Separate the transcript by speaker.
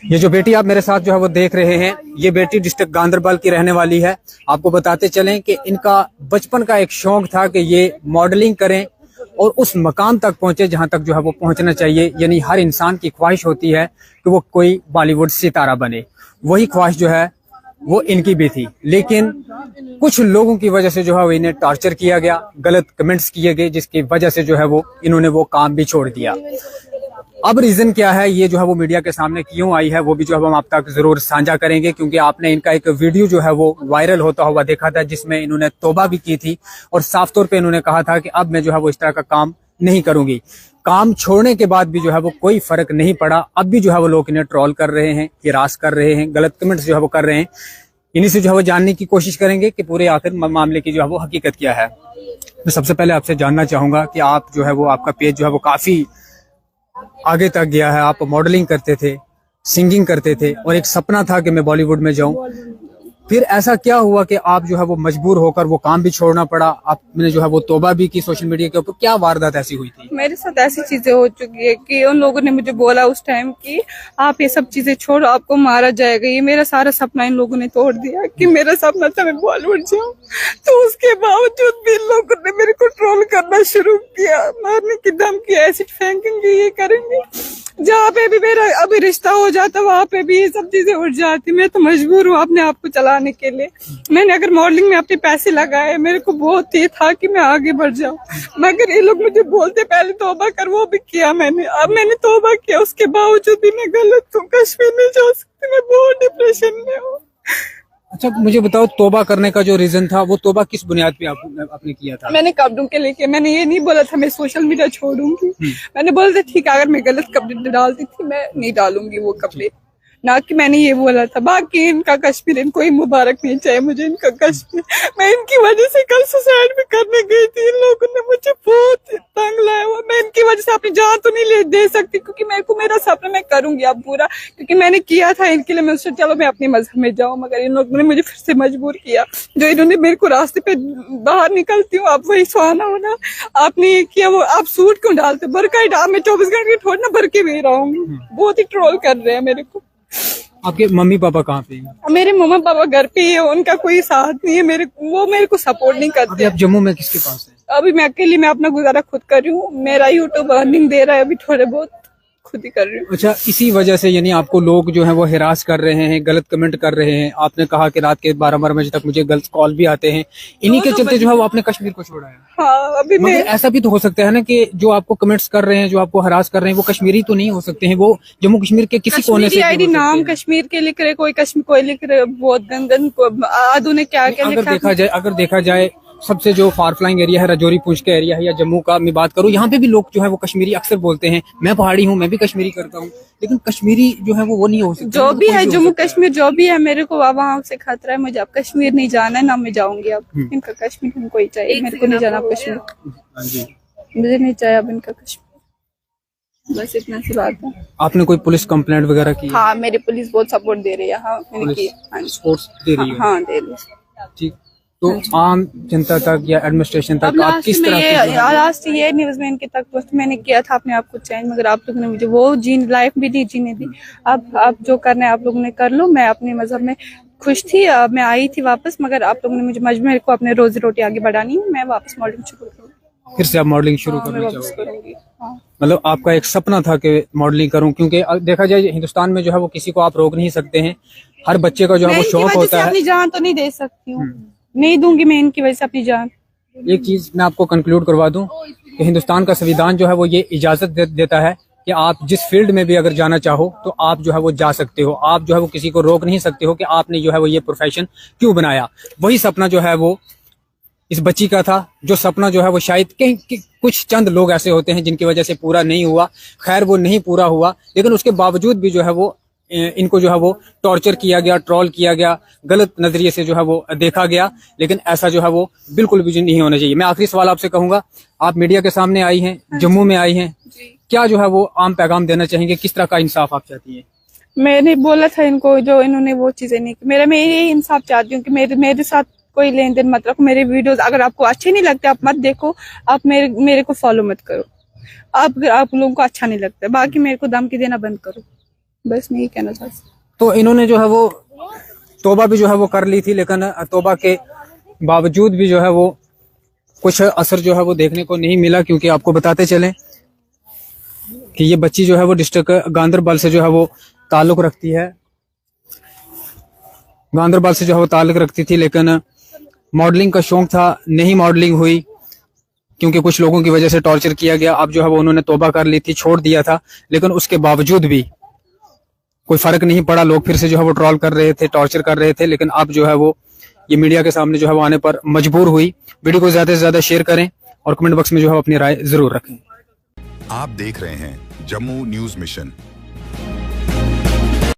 Speaker 1: ये जो बेटी आप मेरे साथ जो है वो देख रहे हैं, ये बेटी डिस्ट्रिक्ट गांधरबल की रहने वाली है। आपको बताते चलें कि इनका बचपन का एक शौक था कि ये मॉडलिंग करें और उस मकाम तक पहुंचे जहां तक जो है वो पहुंचना चाहिए। यानी हर इंसान की ख्वाहिश होती है कि वो कोई बॉलीवुड सितारा बने, वही ख्वाहिश जो है वो इनकी भी थी। लेकिन कुछ लोगों की वजह से जो है वो इन्हें टॉर्चर किया गया, गलत कमेंट्स किए गए, जिसकी वजह से जो है वो इन्होंने वो काम भी छोड़ दिया। अब रीजन क्या है, ये जो है वो मीडिया के सामने क्यों आई है, वो भी जो है हम आप तक जरूर साझा करेंगे, क्योंकि आपने इनका एक वीडियो जो है वो वायरल होता हुआ देखा था, जिसमें इन्होंने तौबा भी की थी और साफ तौर पे इन्होंने कहा था कि अब मैं जो है वो इस तरह का काम नहीं करूंगी। काम छोड़ने के बाद भी जो है वो कोई फर्क नहीं पड़ा। अब भी जो है वो लोग इन्हें ट्रोल कर रहे हैं, हिरास कर रहे हैं, गलत कमेंट्स जो है वो कर रहे हैं। इन्हीं से जो है वो जानने की कोशिश करेंगे कि पूरे आखिर मामले की जो है वो हकीकत क्या है। मैं सबसे पहले आपसे जानना चाहूंगा कि आप जो है वो, आपका पेज जो है वो काफी आगे तक गया है। आप मॉडलिंग करते थे, सिंगिंग करते थे और एक सपना था कि मैं बॉलीवुड में जाऊं। फिर ऐसा क्या हुआ कि आप जो है वो मजबूर होकर वो काम भी छोड़ना पड़ा? आपने जो है वो तौबा भी की सोशल मीडिया के ऊपर। क्या वारदात ऐसी हुई थी?
Speaker 2: मेरे साथ ऐसी चीजें हो चुकी है कि उन लोगों ने मुझे बोला उस टाइम कि आप ये सब चीजें छोड़ो, आपको मारा जाएगा। ये मेरा सारा सपना इन लोगों ने तोड़ दिया कि मेरा सपना था मैं बॉलीवुड जाऊं। तो उसके बावजूद भी इन लोगों ने मेरे को ट्रोल करना शुरू किया, मारने की धमकी, एसिड फेंकेंगे, ये करेंगे। जहाँ पे भी मेरा अभी रिश्ता हो जाता वहाँ पे भी ये सब चीजें उठ जाती। मैं तो मजबूर हूँ अपने आप को चलाने के लिए। मैंने अगर मॉडलिंग में अपने पैसे लगाए, मेरे को बहुत ये था कि मैं आगे बढ़ जाऊं, मगर ये लोग मुझे बोलते पहले तौबा कर, वो भी किया मैंने। अब मैंने तौबा किया, उसके बावजूद भी मैं गलत हूँ, कश्मीर नहीं जा सकती, मैं बहुत डिप्रेशन में हूँ।
Speaker 1: अच्छा, मुझे बताओ, तौबा करने का जो रीजन था वो तौबा किस बुनियाद पे आपने किया था?
Speaker 2: मैंने कपड़ों के लेके, मैंने ये नहीं बोला था मैं सोशल मीडिया छोड़ूंगी। मैंने बोला था ठीक है, अगर मैं गलत कपड़े डालती थी मैं नहीं डालूंगी वो कपड़े, ना कि मैंने ये बोला था। बाकी इनका कश्मीर, इनको ही मुबारक नहीं चाहिए मुझे, इनका कश्मीर। मैं इनकी वजह से कल सुसाइड भी करने गई थी, इन लोगों ने मुझे बहुत तंग लाया हुआ। मैं इनकी वजह से अपनी जान तो नहीं दे सकती, क्योंकि मेरे को मेरा सपना मैं करूंगी अब पूरा, क्योंकि मैंने किया था इनके लिए। मैं उससे चलो मैं अपने मजहब में जाऊँ, मगर इन लोगों ने मुझे फिर से मजबूर किया। जो इन्होंने मेरे को रास्ते पे बाहर निकलती हूँ आप वही सुहाना होना, आपने ये किया, वो आप सूट क्यों डालते, बरका ही डाल, मैं 24 घंटे थोड़ी ना बरके में रहूंगी। बहुत ही ट्रोल कर रहे हैं मेरे को।
Speaker 1: आपके मम्मी पापा कहाँ पे हैं?
Speaker 2: मेरे मम्मा पापा घर पे ही है, उनका कोई साथ नहीं है, वो मेरे को सपोर्ट नहीं करते।
Speaker 1: अभी आप जम्मू में किसके पास हैं?
Speaker 2: अभी मैं अकेली, मैं अपना गुजारा खुद कर रही हूँ। मेरा यूट्यूब अर्निंग दे रहा है, अभी थोड़े बहुत खुद ही कर रही हूँ।
Speaker 1: अच्छा, इसी वजह से यानी आपको लोग जो है वो हिरास कर रहे हैं, गलत कमेंट कर रहे हैं। आपने कहा कि रात के 12 बजे तक मुझे गलत कॉल भी आते हैं। इन्हीं के चलते जो है वो आपने कश्मीर को छोड़ा है।
Speaker 2: हाँ, अभी मैं
Speaker 1: ऐसा भी तो हो सकता है ना कि जो आपको कमेंट्स कर रहे हैं, जो आपको हरास कर रहे हैं, वो कश्मीरी तो नहीं हो सकते हैं, वो जम्मू कश्मीर के किसी कोने से
Speaker 2: आईडी नाम कश्मीर के लिख रहे, कोई कश्मीर कोई लिख रहे, बहुत गंदन आदू ने क्या क्या लिखा।
Speaker 1: अगर देखा जाए सबसे जो फार फ्लाइंग एरिया है, राजौरी पूंछ का एरिया है, या जम्मू का मैं बात करूं, यहाँ पे भी लोग जो है वो कश्मीरी अक्सर बोलते हैं। मैं पहाड़ी हूँ, मैं भी कश्मीरी करता हूँ, लेकिन कश्मीरी जो है वो नहीं हो सकता।
Speaker 2: जो भी है जम्मू कश्मीर जो भी है, मेरे को वहाँ से खतरा है। मुझे अब कश्मीर नहीं जाना है, ना मैं जाऊंगी अब। इनका कश्मीर इनको ही चाहिए, मेरे को नहीं जाना कश्मीर। मुझे नहीं चाहिए अब इनका कश्मीर, बस इतना सी बात है।
Speaker 1: आपने कोई पुलिस कंप्लेंट वगैरह की?
Speaker 2: हाँ, मेरी पुलिस बहुत सपोर्ट दे रही है। हाँ, मैंने की।
Speaker 1: सपोर्ट दे रही है?
Speaker 2: हाँ, दे रही है।
Speaker 1: ठीक, तो आम जनता तक या एडमिनिस्ट्रेशन तक आप किस तरह
Speaker 2: लास्ट ये न्यूज में इनके तक पोस्ट मैंने किया था अपने आप को चेंज, मगर आप लोगों ने मुझे वो लाइफ भी नहीं जीने दी। अब आप जो करना है आप लोगों ने कर लो। मैं अपने मजहब में खुश थी, मैं आई थी वापस, मगर आप लोगों ने मुझे मेरे को अपने रोजी रोटी आगे बढ़ानी है। मैं वापस मॉडलिंग शुरू करूँगी।
Speaker 1: फिर से आप मॉडलिंग शुरू करना चाहोगे? मतलब आपका एक सपना था कि मॉडलिंग करूं, क्योंकि देखा जाए हिंदुस्तान में जो है वो किसी को आप रोक नहीं सकते हैं। हर बच्चे का जो है वो शौक होता है।
Speaker 2: अपनी जान तो नहीं दे सकती हूँ, नहीं दूंगी मैं इनकी वजह से अपनी जान।
Speaker 1: एक चीज मैं आपको कंक्लूड करवा दूं कि हिंदुस्तान का संविधान जो है वो ये इजाजत देता है कि आप जिस फील्ड में भी अगर जाना चाहो तो आप जो है वो जा सकते हो। आप जो है वो किसी को रोक नहीं सकते हो कि आपने जो है वो ये प्रोफेशन क्यों बनाया। वही सपना जो है वो इस बच्ची का था, जो सपना जो है वो शायद कुछ चंद लोग ऐसे होते हैं जिनकी वजह से पूरा नहीं हुआ। खैर, वो नहीं पूरा हुआ, लेकिन उसके बावजूद भी जो है वो इनको जो है वो टॉर्चर किया गया, ट्रोल किया गया, गलत नजरिए से जो है वो देखा गया। लेकिन ऐसा जो है वो बिल्कुल भी नहीं होना चाहिए। मैं आखिरी सवाल आपसे कहूंगा, आप मीडिया के सामने आई हैं, जम्मू में आई हैं, क्या जो है वो आम पैगाम देना चाहेंगे? किस तरह का इंसाफ आप चाहती हैं?
Speaker 2: मैंने बोला था इनको, जो इन्होंने वो चीजें नहीं की। मैं यही इंसाफ चाहती हूँ कि मेरे साथ कोई लेन देन मत रखो। मेरे वीडियोस अगर आपको अच्छे नहीं लगते आप मत देखो, आप मेरे को फॉलो मत करो। आप लोगों को अच्छा नहीं लगता, बाकी मेरे को धमकी देना बंद करो। बस मैं यही कहना चाहती हूँ।
Speaker 1: तो इन्होंने जो है वो तौबा भी जो है वो कर ली थी, लेकिन तौबा के बावजूद भी जो है वो कुछ असर जो है वो देखने को नहीं मिला, क्योंकि आपको बताते चलें कि ये बच्ची जो है वो डिस्ट्रिक्ट गांदरबल से जो है वो ताल्लुक रखती है, गांदरबल से जो है वो ताल्लुक रखती थी, लेकिन मॉडलिंग का शौक था, नहीं मॉडलिंग हुई क्योंकि कुछ लोगों की वजह से टॉर्चर किया गया। अब जो है वो उन्होंने तौबा कर ली थी, छोड़ दिया था, लेकिन उसके बावजूद भी कोई फर्क नहीं पड़ा। लोग फिर से जो है वो ट्रोल कर रहे थे, टॉर्चर कर रहे थे, लेकिन अब जो है वो ये मीडिया के सामने जो है वो आने पर मजबूर हुई। वीडियो को ज्यादा से ज्यादा शेयर करें और कमेंट बॉक्स में जो है अपनी राय जरूर रखें।
Speaker 3: आप देख रहे हैं जम्मू न्यूज मिशन।